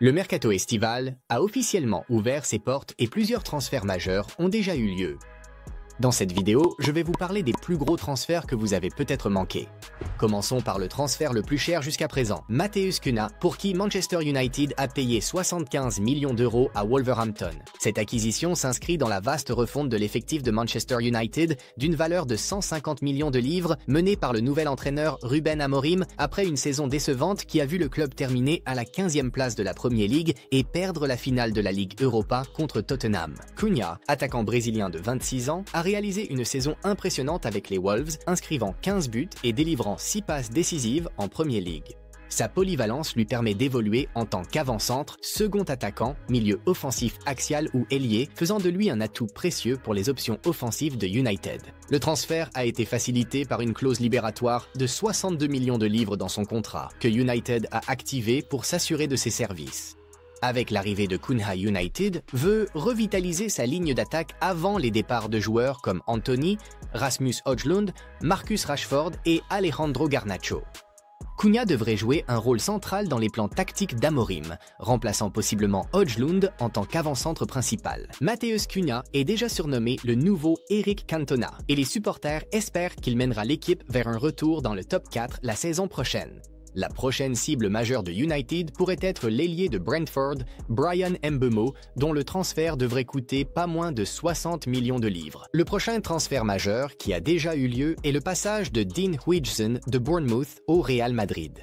Le mercato estival a officiellement ouvert ses portes et plusieurs transferts majeurs ont déjà eu lieu. Dans cette vidéo, je vais vous parler des plus gros transferts que vous avez peut-être manqués. Commençons par le transfert le plus cher jusqu'à présent, Matheus Cunha, pour qui Manchester United a payé 75 millions d'euros à Wolverhampton. Cette acquisition s'inscrit dans la vaste refonte de l'effectif de Manchester United d'une valeur de 150 millions de livres menée par le nouvel entraîneur Ruben Amorim après une saison décevante qui a vu le club terminer à la 15e place de la Premier League et perdre la finale de la Ligue Europa contre Tottenham. Cunha, attaquant brésilien de 26 ans, a réalisé une saison impressionnante avec les Wolves, inscrivant 15 buts et délivrant 6 passes décisives en Premier League. Sa polyvalence lui permet d'évoluer en tant qu'avant-centre, second attaquant, milieu offensif axial ou ailier, faisant de lui un atout précieux pour les options offensives de United. Le transfert a été facilité par une clause libératoire de 62 millions de livres dans son contrat, que United a activé pour s'assurer de ses services. Avec l'arrivée de Cunha, United veut revitaliser sa ligne d'attaque avant les départs de joueurs comme Anthony, Rasmus Højlund, Marcus Rashford et Alejandro Garnacho. Cunha devrait jouer un rôle central dans les plans tactiques d'Amorim, remplaçant possiblement Højlund en tant qu'avant-centre principal. Matheus Cunha est déjà surnommé le nouveau Eric Cantona, et les supporters espèrent qu'il mènera l'équipe vers un retour dans le top 4 la saison prochaine. La prochaine cible majeure de United pourrait être l'ailier de Brentford, Bryan Mbeumo, dont le transfert devrait coûter pas moins de 60 millions de livres. Le prochain transfert majeur, qui a déjà eu lieu, est le passage de Dean Huijsen de Bournemouth au Real Madrid.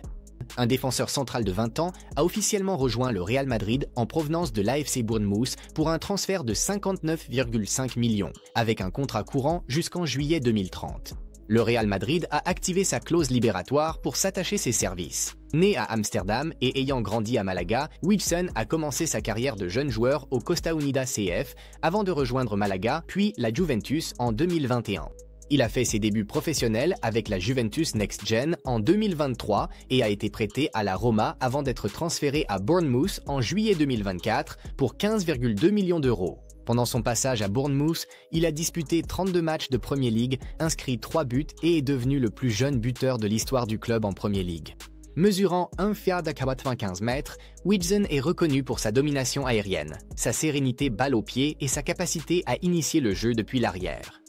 Un défenseur central de 20 ans a officiellement rejoint le Real Madrid en provenance de l'AFC Bournemouth pour un transfert de 59,5 millions, avec un contrat courant jusqu'en juillet 2030. Le Real Madrid a activé sa clause libératoire pour s'attacher ses services. Né à Amsterdam et ayant grandi à Malaga, Huijsen a commencé sa carrière de jeune joueur au Costa Unida CF avant de rejoindre Malaga puis la Juventus en 2021. Il a fait ses débuts professionnels avec la Juventus Next Gen en 2023 et a été prêté à la Roma avant d'être transféré à Bournemouth en juillet 2024 pour 15,2 millions d'euros. Pendant son passage à Bournemouth, il a disputé 32 matchs de Premier League, inscrit 3 buts et est devenu le plus jeune buteur de l'histoire du club en Premier League. Mesurant 1,95 m, Huijsen est reconnu pour sa domination aérienne, sa sérénité balle au pied et sa capacité à initier le jeu depuis l'arrière.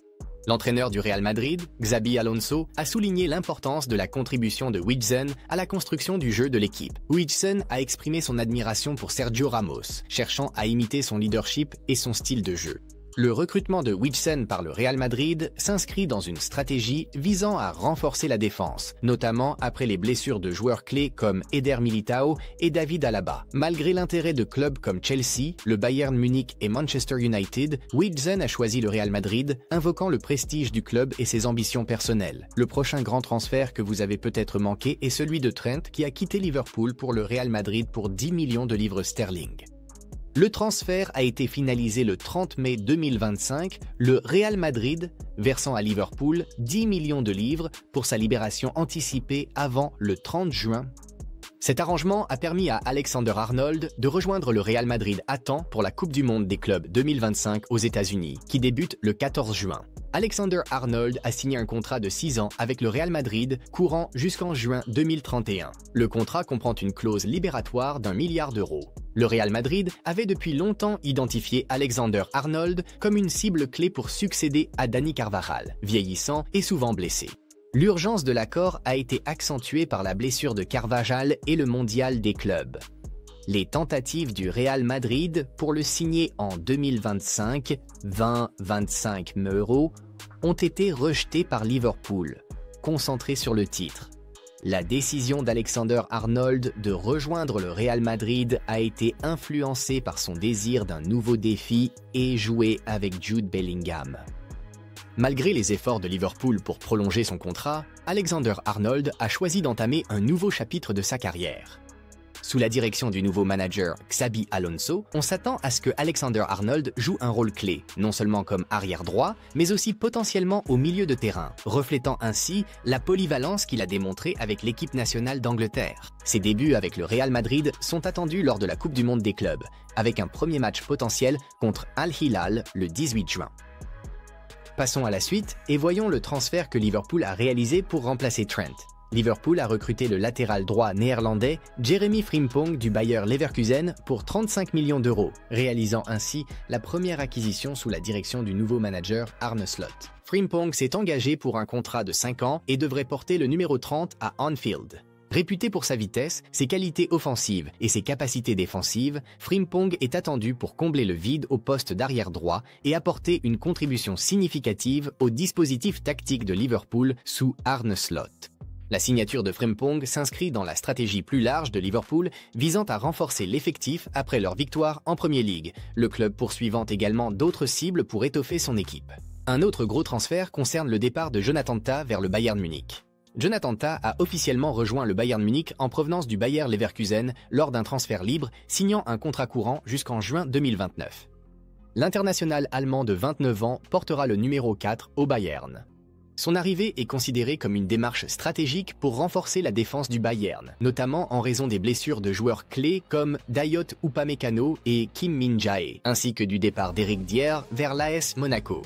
L'entraîneur du Real Madrid, Xabi Alonso, a souligné l'importance de la contribution de Huijsen à la construction du jeu de l'équipe. Huijsen a exprimé son admiration pour Sergio Ramos, cherchant à imiter son leadership et son style de jeu. Le recrutement de Huijsen par le Real Madrid s'inscrit dans une stratégie visant à renforcer la défense, notamment après les blessures de joueurs clés comme Eder Militao et David Alaba. Malgré l'intérêt de clubs comme Chelsea, le Bayern Munich et Manchester United, Huijsen a choisi le Real Madrid, invoquant le prestige du club et ses ambitions personnelles. Le prochain grand transfert que vous avez peut-être manqué est celui de Trent qui a quitté Liverpool pour le Real Madrid pour 10 millions de livres sterling. Le transfert a été finalisé le 30 mai 2025, le Real Madrid versant à Liverpool 10 millions de livres pour sa libération anticipée avant le 30 juin. Cet arrangement a permis à Alexander-Arnold de rejoindre le Real Madrid à temps pour la Coupe du Monde des clubs 2025 aux États-Unis, qui débute le 14 juin. Alexander-Arnold a signé un contrat de 6 ans avec le Real Madrid courant jusqu'en juin 2031. Le contrat comprend une clause libératoire d'1 milliard d'euros. Le Real Madrid avait depuis longtemps identifié Alexander-Arnold comme une cible clé pour succéder à Dani Carvajal, vieillissant et souvent blessé. L'urgence de l'accord a été accentuée par la blessure de Carvajal et le mondial des clubs. Les tentatives du Real Madrid pour le signer en 2025, 20-25 euros, ont été rejetées par Liverpool, concentré sur le titre. La décision d'Alexander-Arnold de rejoindre le Real Madrid a été influencée par son désir d'un nouveau défi et jouer avec Jude Bellingham. Malgré les efforts de Liverpool pour prolonger son contrat, Alexander-Arnold a choisi d'entamer un nouveau chapitre de sa carrière. Sous la direction du nouveau manager Xabi Alonso, on s'attend à ce que Alexander-Arnold joue un rôle clé, non seulement comme arrière droit, mais aussi potentiellement au milieu de terrain, reflétant ainsi la polyvalence qu'il a démontrée avec l'équipe nationale d'Angleterre. Ses débuts avec le Real Madrid sont attendus lors de la Coupe du Monde des clubs, avec un premier match potentiel contre Al Hilal le 18 juin. Passons à la suite et voyons le transfert que Liverpool a réalisé pour remplacer Trent. Liverpool a recruté le latéral droit néerlandais Jeremy Frimpong du Bayer Leverkusen pour 35 millions d'euros, réalisant ainsi la première acquisition sous la direction du nouveau manager Arne Slot. Frimpong s'est engagé pour un contrat de 5 ans et devrait porter le numéro 30 à Anfield. Réputé pour sa vitesse, ses qualités offensives et ses capacités défensives, Frimpong est attendu pour combler le vide au poste d'arrière droit et apporter une contribution significative au dispositif tactique de Liverpool sous Arne Slot. La signature de Frimpong s'inscrit dans la stratégie plus large de Liverpool visant à renforcer l'effectif après leur victoire en Premier League, le club poursuivant également d'autres cibles pour étoffer son équipe. Un autre gros transfert concerne le départ de Jonathan Tah vers le Bayern Munich. Jonathan Tah a officiellement rejoint le Bayern Munich en provenance du Bayer Leverkusen lors d'un transfert libre, signant un contrat courant jusqu'en juin 2029. L'international allemand de 29 ans portera le numéro 4 au Bayern. Son arrivée est considérée comme une démarche stratégique pour renforcer la défense du Bayern, notamment en raison des blessures de joueurs clés comme Dayot Upamecano et Kim Min-jae, ainsi que du départ d'Eric Dier vers l'AS Monaco.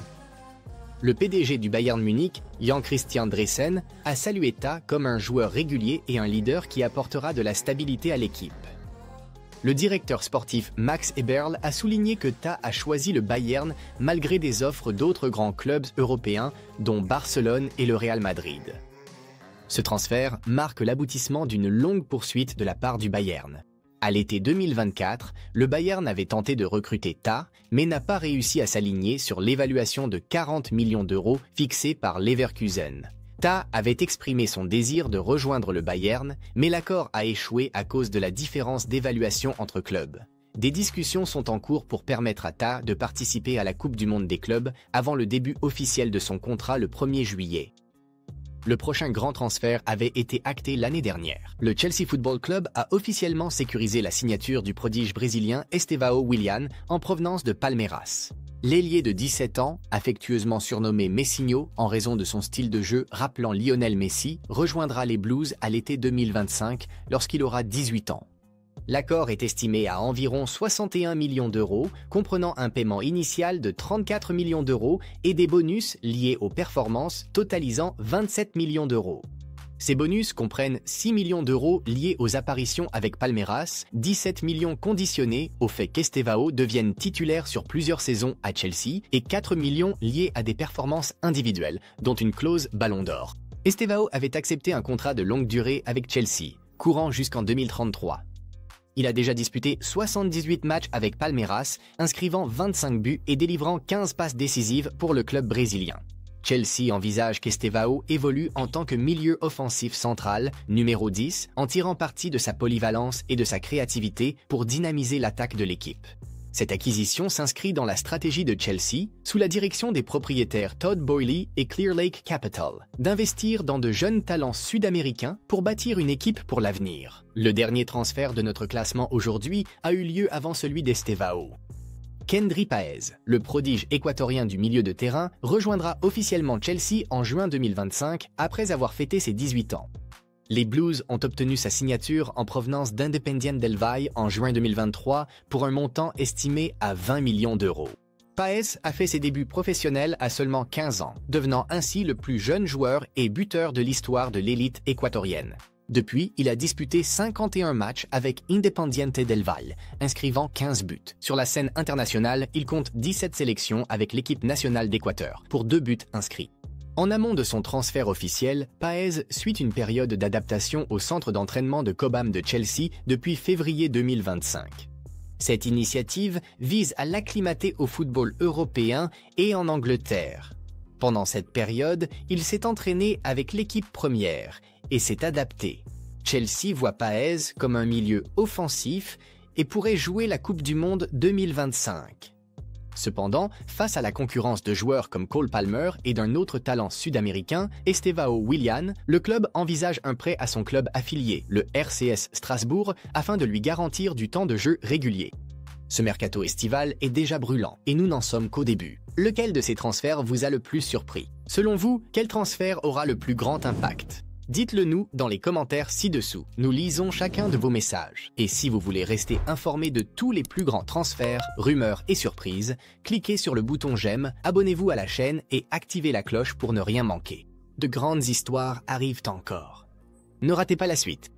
Le PDG du Bayern Munich, Jan-Christian Dressen, a salué Tah comme un joueur régulier et un leader qui apportera de la stabilité à l'équipe. Le directeur sportif Max Eberl a souligné que Tah a choisi le Bayern malgré des offres d'autres grands clubs européens, dont Barcelone et le Real Madrid. Ce transfert marque l'aboutissement d'une longue poursuite de la part du Bayern. À l'été 2024, le Bayern avait tenté de recruter Tah, mais n'a pas réussi à s'aligner sur l'évaluation de 40 millions d'euros fixée par Leverkusen. Tah avait exprimé son désir de rejoindre le Bayern, mais l'accord a échoué à cause de la différence d'évaluation entre clubs. Des discussions sont en cours pour permettre à Tah de participer à la Coupe du Monde des clubs avant le début officiel de son contrat le 1er juillet. Le prochain grand transfert avait été acté l'année dernière. Le Chelsea Football Club a officiellement sécurisé la signature du prodige brésilien Estevão Willian en provenance de Palmeiras. L'ailier de 17 ans, affectueusement surnommé Messinho en raison de son style de jeu rappelant Lionel Messi, rejoindra les Blues à l'été 2025 lorsqu'il aura 18 ans. L'accord est estimé à environ 61 millions d'euros, comprenant un paiement initial de 34 millions d'euros et des bonus liés aux performances totalisant 27 millions d'euros. Ces bonus comprennent 6 millions d'euros liés aux apparitions avec Palmeiras, 17 millions conditionnés au fait qu'Estevão devienne titulaire sur plusieurs saisons à Chelsea et 4 millions liés à des performances individuelles, dont une clause Ballon d'Or. Estevão avait accepté un contrat de longue durée avec Chelsea, courant jusqu'en 2033. Il a déjà disputé 78 matchs avec Palmeiras, inscrivant 25 buts et délivrant 15 passes décisives pour le club brésilien. Chelsea envisage qu'Estevão évolue en tant que milieu offensif central, numéro 10, en tirant parti de sa polyvalence et de sa créativité pour dynamiser l'attaque de l'équipe. Cette acquisition s'inscrit dans la stratégie de Chelsea, sous la direction des propriétaires Todd Boehly et Clear Lake Capital, d'investir dans de jeunes talents sud-américains pour bâtir une équipe pour l'avenir. Le dernier transfert de notre classement aujourd'hui a eu lieu avant celui d'Estevão. Kendry Páez, le prodige équatorien du milieu de terrain, rejoindra officiellement Chelsea en juin 2025 après avoir fêté ses 18 ans. Les Blues ont obtenu sa signature en provenance d'Independiente del Valle en juin 2023 pour un montant estimé à 20 millions d'euros. Páez a fait ses débuts professionnels à seulement 15 ans, devenant ainsi le plus jeune joueur et buteur de l'histoire de l'élite équatorienne. Depuis, il a disputé 51 matchs avec Independiente del Valle, inscrivant 15 buts. Sur la scène internationale, il compte 17 sélections avec l'équipe nationale d'Équateur, pour 2 buts inscrits. En amont de son transfert officiel, Páez suit une période d'adaptation au centre d'entraînement de Cobham de Chelsea depuis février 2025. Cette initiative vise à l'acclimater au football européen et en Angleterre. Pendant cette période, il s'est entraîné avec l'équipe première et s'est adapté. Chelsea voit Páez comme un milieu offensif et pourrait jouer la Coupe du Monde 2025. Cependant, face à la concurrence de joueurs comme Cole Palmer et d'un autre talent sud-américain, Estevão Willian, le club envisage un prêt à son club affilié, le RCS Strasbourg, afin de lui garantir du temps de jeu régulier. Ce mercato estival est déjà brûlant et nous n'en sommes qu'au début. Lequel de ces transferts vous a le plus surpris? Selon vous, quel transfert aura le plus grand impact? Dites-le nous dans les commentaires ci-dessous. Nous lisons chacun de vos messages. Et si vous voulez rester informé de tous les plus grands transferts, rumeurs et surprises, cliquez sur le bouton j'aime, abonnez-vous à la chaîne et activez la cloche pour ne rien manquer. De grandes histoires arrivent encore. Ne ratez pas la suite.